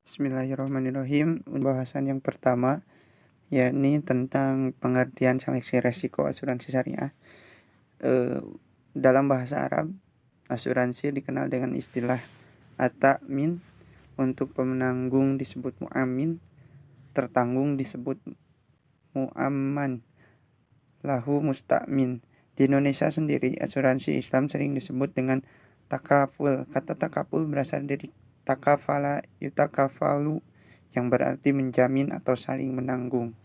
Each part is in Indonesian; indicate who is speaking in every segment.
Speaker 1: Bismillahirrahmanirrahim. Pembahasan yang pertama yakni tentang pengertian seleksi resiko asuransi syariah. Dalam bahasa Arab, asuransi dikenal dengan istilah at-ta'min. Untuk pemenanggung disebut mu'amin, tertanggung disebut mu'amman, lahu musta'min. Di Indonesia sendiri, asuransi Islam sering disebut dengan takaful. Kata takaful berasal dari takafala yutakafalu, yang berarti menjamin atau saling menanggung.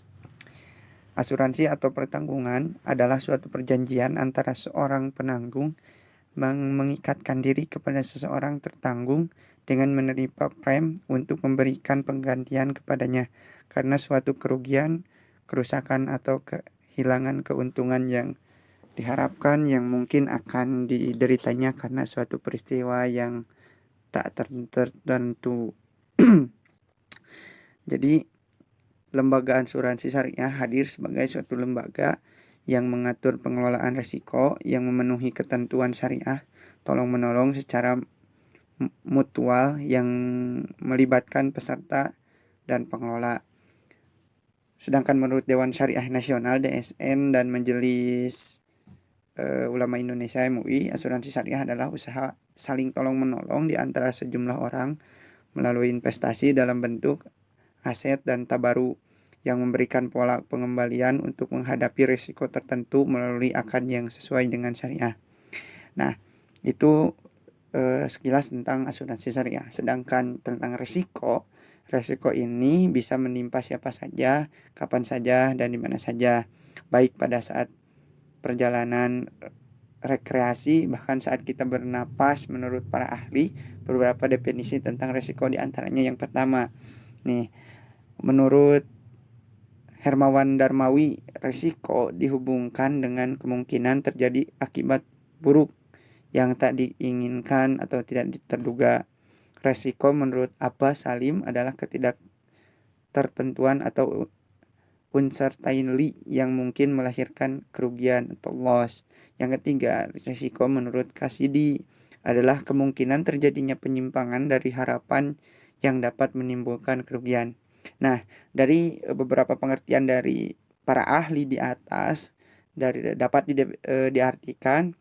Speaker 1: Asuransi atau pertanggungan adalah suatu perjanjian antara seorang penanggung mengikatkan diri kepada seseorang tertanggung dengan menerima prem untuk memberikan penggantian kepadanya karena suatu kerugian, kerusakan atau kehilangan keuntungan yang diharapkan yang mungkin akan dideritanya karena suatu peristiwa yang tak tertentu. Jadi, lembaga asuransi syariah hadir sebagai suatu lembaga yang mengatur pengelolaan risiko yang memenuhi ketentuan syariah, tolong-menolong secara mutual yang melibatkan peserta dan pengelola. Sedangkan menurut Dewan Syariah Nasional DSN dan Majelis Ulama Indonesia MUI, asuransi syariah adalah usaha saling tolong-menolong di antara sejumlah orang melalui investasi dalam bentuk aset dan tabaru yang memberikan pola pengembalian untuk menghadapi risiko tertentu melalui akad yang sesuai dengan syariah. Nah, itu sekilas tentang asuransi syariah. Sedangkan tentang risiko ini bisa menimpa siapa saja, kapan saja, dan di mana saja, baik pada saat perjalanan rekreasi, bahkan saat kita bernapas. Menurut para ahli, beberapa definisi tentang risiko diantaranya yang pertama. Menurut Hermawan Darmawi, risiko dihubungkan dengan kemungkinan terjadi akibat buruk yang tak diinginkan atau tidak terduga. Risiko menurut Abbas Salim adalah ketidaktertentuan atau uncertainty yang mungkin melahirkan kerugian atau loss. Yang ketiga, risiko menurut Kasidi adalah kemungkinan terjadinya penyimpangan dari harapan yang dapat menimbulkan kerugian. Nah, dari beberapa pengertian dari para ahli di atas, dapat diartikan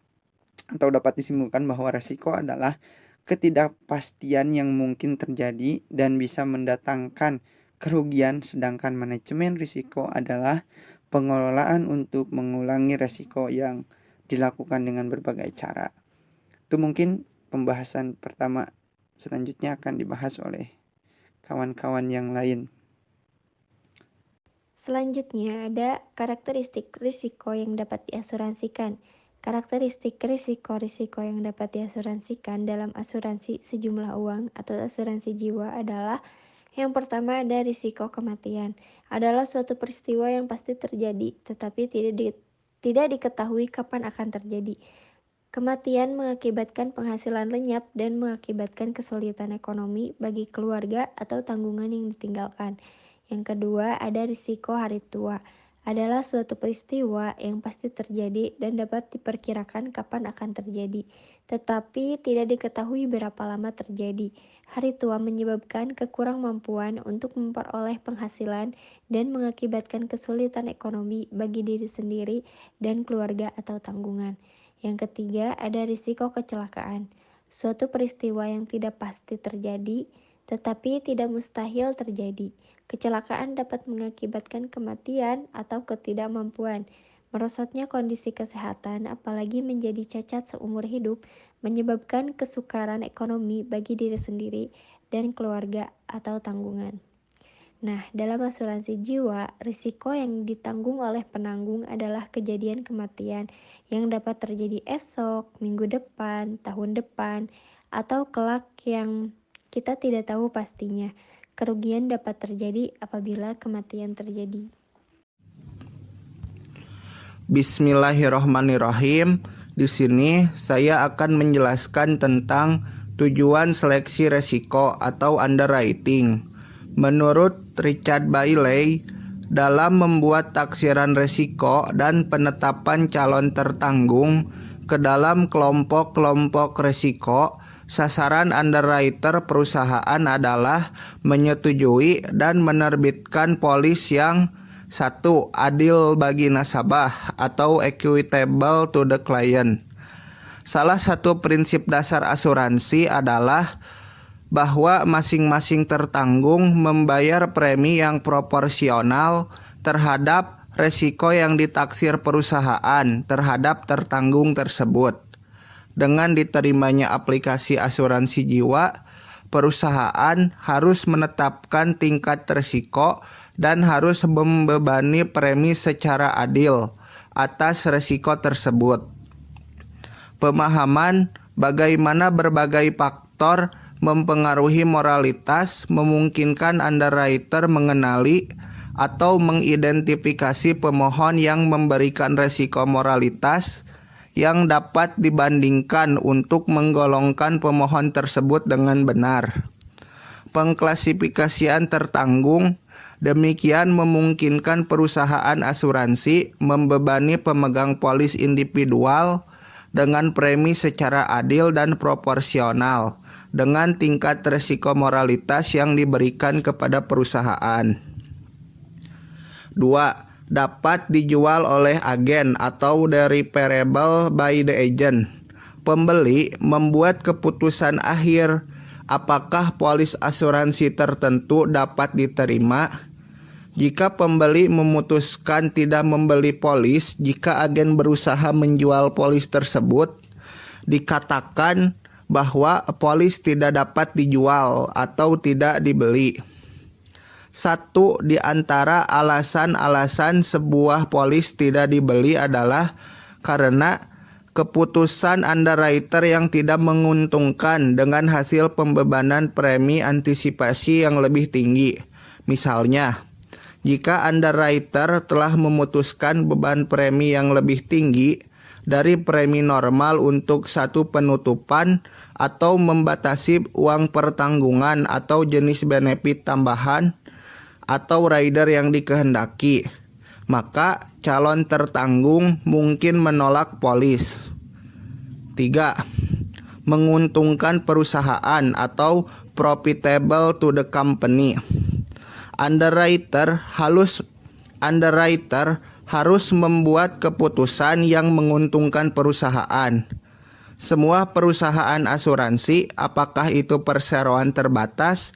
Speaker 1: atau dapat disimpulkan bahwa risiko adalah ketidakpastian yang mungkin terjadi dan bisa mendatangkan kerugian, sedangkan manajemen risiko adalah pengelolaan untuk mengurangi risiko yang dilakukan dengan berbagai cara. Itu mungkin pembahasan pertama. Selanjutnya akan dibahas oleh kawan-kawan yang lain.
Speaker 2: Selanjutnya ada karakteristik risiko yang dapat diasuransikan. Karakteristik risiko yang dapat diasuransikan dalam asuransi sejumlah uang atau asuransi jiwa adalah: yang pertama ada risiko kematian. Adalah suatu peristiwa yang pasti terjadi, tetapi tidak diketahui kapan akan terjadi. Kematian mengakibatkan penghasilan lenyap dan mengakibatkan kesulitan ekonomi bagi keluarga atau tanggungan yang ditinggalkan. Yang kedua, ada risiko hari tua. Adalah suatu peristiwa yang pasti terjadi dan dapat diperkirakan kapan akan terjadi, tetapi tidak diketahui berapa lama terjadi. Hari tua menyebabkan kekurangmampuan untuk memperoleh penghasilan dan mengakibatkan kesulitan ekonomi bagi diri sendiri dan keluarga atau tanggungan. Yang ketiga, ada risiko kecelakaan. Suatu peristiwa yang tidak pasti terjadi, tetapi tidak mustahil terjadi. Kecelakaan dapat mengakibatkan kematian atau ketidakmampuan. Merosotnya kondisi kesehatan, apalagi menjadi cacat seumur hidup, menyebabkan kesukaran ekonomi bagi diri sendiri dan keluarga atau tanggungan. Nah, dalam asuransi jiwa, risiko yang ditanggung oleh penanggung adalah kejadian kematian yang dapat terjadi esok, minggu depan, tahun depan, atau kelak yang kita tidak tahu pastinya. Kerugian dapat terjadi apabila kematian terjadi.
Speaker 3: Bismillahirrahmanirrahim. Di sini saya akan menjelaskan tentang tujuan seleksi resiko atau underwriting. Menurut Richard Bailey, dalam membuat taksiran resiko dan penetapan calon tertanggung ke dalam kelompok-kelompok resiko, sasaran underwriter perusahaan adalah menyetujui dan menerbitkan polis yang 1. Adil bagi nasabah atau equitable to the client. Salah satu prinsip dasar asuransi adalah bahwa masing-masing tertanggung membayar premi yang proporsional terhadap resiko yang ditaksir perusahaan terhadap tertanggung tersebut. Dengan diterimanya aplikasi asuransi jiwa, perusahaan harus menetapkan tingkat risiko dan harus membebani premi secara adil atas risiko tersebut. Pemahaman bagaimana berbagai faktor mempengaruhi moralitas memungkinkan underwriter mengenali atau mengidentifikasi pemohon yang memberikan risiko moralitas yang dapat dibandingkan untuk menggolongkan pemohon tersebut dengan benar. Pengklasifikasian tertanggung demikian memungkinkan perusahaan asuransi membebani pemegang polis individual dengan premi secara adil dan proporsional dengan tingkat risiko moralitas yang diberikan kepada perusahaan. 2. Dapat dijual oleh agen atau deliverable by the agent. Pembeli membuat keputusan akhir apakah polis asuransi tertentu dapat diterima. Jika pembeli memutuskan tidak membeli polis, jika agen berusaha menjual polis tersebut, dikatakan bahwa polis tidak dapat dijual atau tidak dibeli. Satu di antara alasan-alasan sebuah polis tidak dibeli adalah karena keputusan underwriter yang tidak menguntungkan dengan hasil pembebanan premi antisipasi yang lebih tinggi. Misalnya, jika underwriter telah memutuskan beban premi yang lebih tinggi dari premi normal untuk satu penutupan atau membatasi uang pertanggungan atau jenis benefit tambahan atau rider yang dikehendaki, maka calon tertanggung mungkin menolak polis. 3. Menguntungkan perusahaan atau profitable to the company. Underwriter harus membuat keputusan yang menguntungkan perusahaan. Semua perusahaan asuransi, apakah itu perseroan terbatas,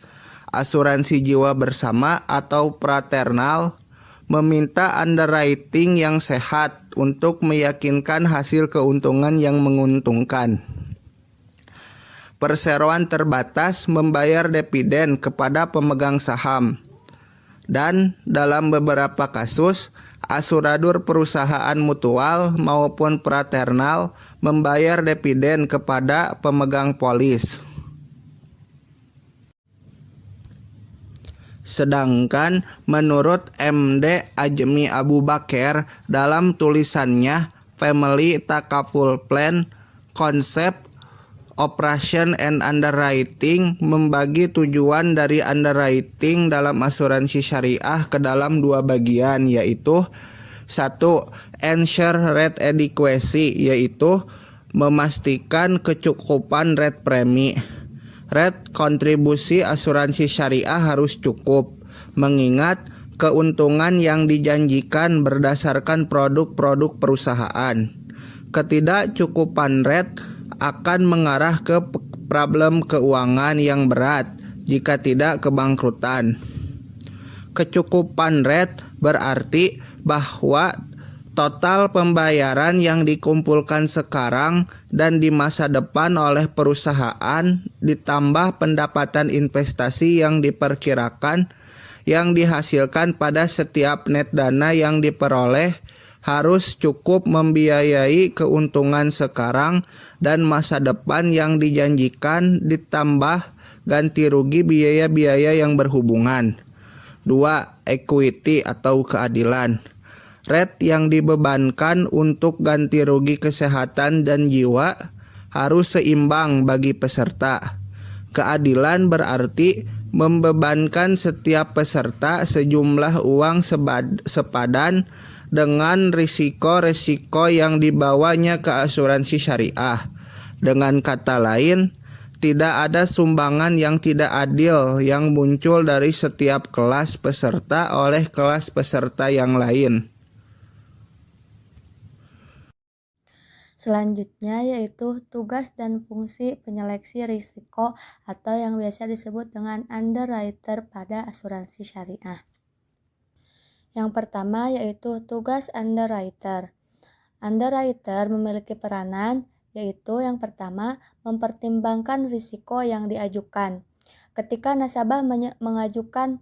Speaker 3: asuransi jiwa bersama atau fraternal, meminta underwriting yang sehat untuk meyakinkan hasil keuntungan yang menguntungkan. Perseroan terbatas membayar dividen kepada pemegang saham. Dan dalam beberapa kasus, asuradur perusahaan mutual maupun fraternal membayar dividen kepada pemegang polis. Sedangkan menurut MD Ajmi Abu Bakar dalam tulisannya Family Takaful Plan, konsep Operation and Underwriting membagi tujuan dari underwriting dalam asuransi syariah ke dalam dua bagian, yaitu 1. Ensure rate adequacy, yaitu memastikan kecukupan rate premi. Rate kontribusi asuransi syariah harus cukup, mengingat keuntungan yang dijanjikan berdasarkan produk-produk perusahaan. Ketidakcukupan rate akan mengarah ke problem keuangan yang berat jika tidak kebangkrutan. Kecukupan rate berarti bahwa total pembayaran yang dikumpulkan sekarang dan di masa depan oleh perusahaan ditambah pendapatan investasi yang diperkirakan yang dihasilkan pada setiap net dana yang diperoleh harus cukup membiayai keuntungan sekarang dan masa depan yang dijanjikan ditambah ganti rugi biaya-biaya yang berhubungan. 2. Equity atau keadilan. Rate yang dibebankan untuk ganti rugi kesehatan dan jiwa harus seimbang bagi peserta. Keadilan berarti membebankan setiap peserta sejumlah uang sepadan dengan risiko-risiko yang dibawanya ke asuransi syariah. Dengan kata lain, tidak ada sumbangan yang tidak adil yang muncul dari setiap kelas peserta oleh kelas peserta yang lain.
Speaker 4: Selanjutnya yaitu tugas dan fungsi penyeleksi risiko atau yang biasa disebut dengan underwriter pada asuransi syariah. Yang pertama yaitu tugas underwriter. Underwriter memiliki peranan yaitu yang pertama mempertimbangkan risiko yang diajukan. Ketika nasabah mengajukan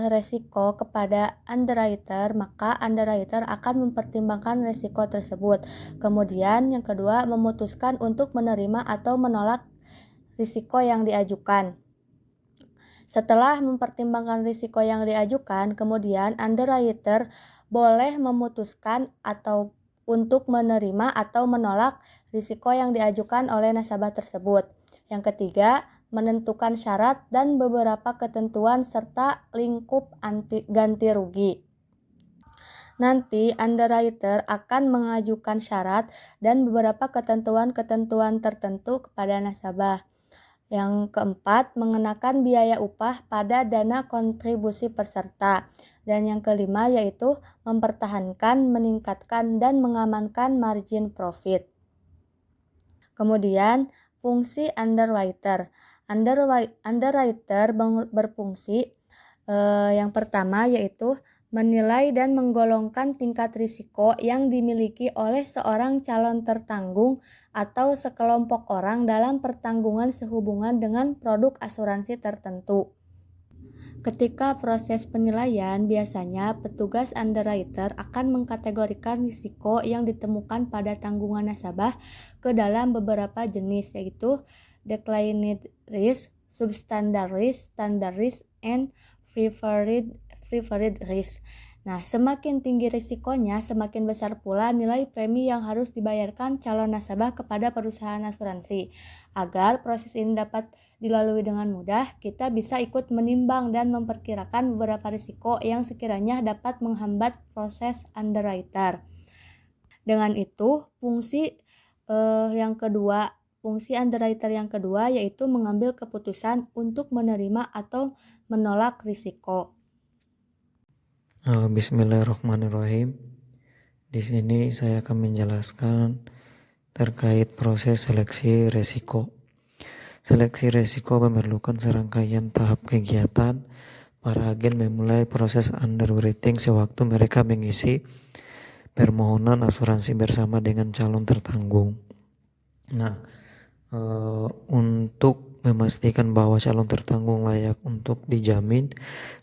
Speaker 4: resiko kepada underwriter, maka underwriter akan mempertimbangkan risiko tersebut. Kemudian yang kedua, memutuskan untuk menerima atau menolak risiko yang diajukan. Setelah mempertimbangkan risiko yang diajukan, kemudian underwriter boleh memutuskan atau untuk menerima atau menolak risiko yang diajukan oleh nasabah tersebut. Yang ketiga, menentukan syarat dan beberapa ketentuan serta lingkup ganti rugi. Nanti underwriter akan mengajukan syarat dan beberapa ketentuan-ketentuan tertentu kepada nasabah. Yang keempat, mengenakan biaya upah pada dana kontribusi peserta. Dan yang kelima yaitu mempertahankan, meningkatkan, dan mengamankan margin profit. Kemudian, fungsi underwriter. Underwriter berfungsi yang pertama yaitu menilai dan menggolongkan tingkat risiko yang dimiliki oleh seorang calon tertanggung atau sekelompok orang dalam pertanggungan sehubungan dengan produk asuransi tertentu. Ketika proses penilaian, biasanya petugas underwriter akan mengkategorikan risiko yang ditemukan pada tanggungan nasabah ke dalam beberapa jenis, yaitu declined risk, substandard risk, standard risk, and preferred risk. Nah, semakin tinggi risikonya, semakin besar pula nilai premi yang harus dibayarkan calon nasabah kepada perusahaan asuransi. Agar proses ini dapat dilalui dengan mudah, kita bisa ikut menimbang dan memperkirakan beberapa risiko yang sekiranya dapat menghambat proses underwriter. Dengan itu, fungsi underwriter yang kedua yaitu mengambil keputusan untuk menerima atau menolak risiko.
Speaker 5: Bismillahirrahmanirrahim. Di sini saya akan menjelaskan terkait proses seleksi risiko. Seleksi risiko memerlukan serangkaian tahap kegiatan. Para agen memulai proses underwriting sewaktu mereka mengisi permohonan asuransi bersama dengan calon tertanggung. Nah, untuk memastikan bahwa calon tertanggung layak untuk dijamin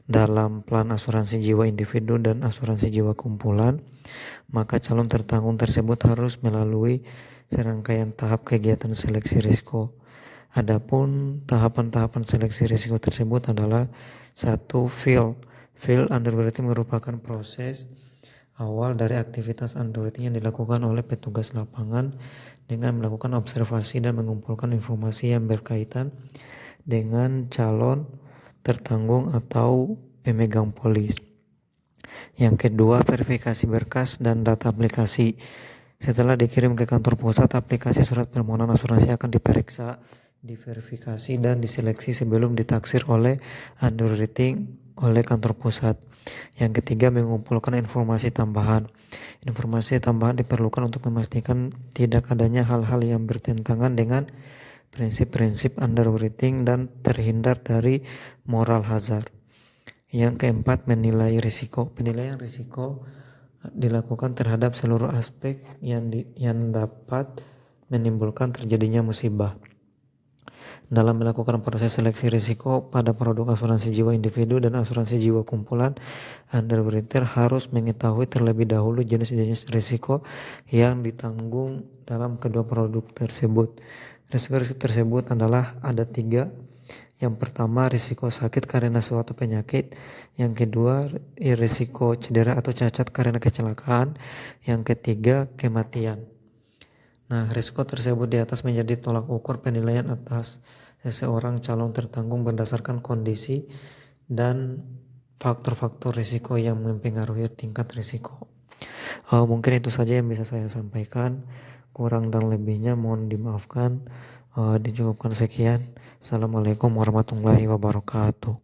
Speaker 5: dalam plan asuransi jiwa individu dan asuransi jiwa kumpulan, maka calon tertanggung tersebut harus melalui serangkaian tahap kegiatan seleksi risiko. Adapun tahapan-tahapan seleksi risiko tersebut adalah 1. Field underwriting merupakan proses awal dari aktivitas underwriting yang dilakukan oleh petugas lapangan dengan melakukan observasi dan mengumpulkan informasi yang berkaitan dengan calon tertanggung atau pemegang polis. Yang kedua, verifikasi berkas dan data aplikasi. Setelah dikirim ke kantor pusat, aplikasi surat permohonan asuransi akan diperiksa, diverifikasi, dan diseleksi sebelum ditaksir oleh underwriting oleh kantor pusat. Yang ketiga, mengumpulkan informasi tambahan. Informasi tambahan diperlukan untuk memastikan tidak adanya hal-hal yang bertentangan dengan prinsip-prinsip underwriting dan terhindar dari moral hazard. Yang keempat, menilai risiko. Penilaian risiko dilakukan terhadap seluruh aspek yang dapat menimbulkan terjadinya musibah. Dalam melakukan proses seleksi risiko pada produk asuransi jiwa individu dan asuransi jiwa kumpulan, underwriter harus mengetahui terlebih dahulu jenis-jenis risiko yang ditanggung dalam kedua produk tersebut. Risiko tersebut adalah ada 3. Yang pertama, risiko sakit karena suatu penyakit. Yang kedua, risiko cedera atau cacat karena kecelakaan. Yang ketiga, kematian. Nah, risiko tersebut di atas menjadi tolak ukur penilaian atas seseorang calon tertanggung berdasarkan kondisi dan faktor-faktor risiko yang mempengaruhi tingkat risiko. Mungkin itu saja yang bisa saya sampaikan. Kurang dan lebihnya mohon dimaafkan. Dicukupkan sekian. Assalamualaikum warahmatullahi wabarakatuh.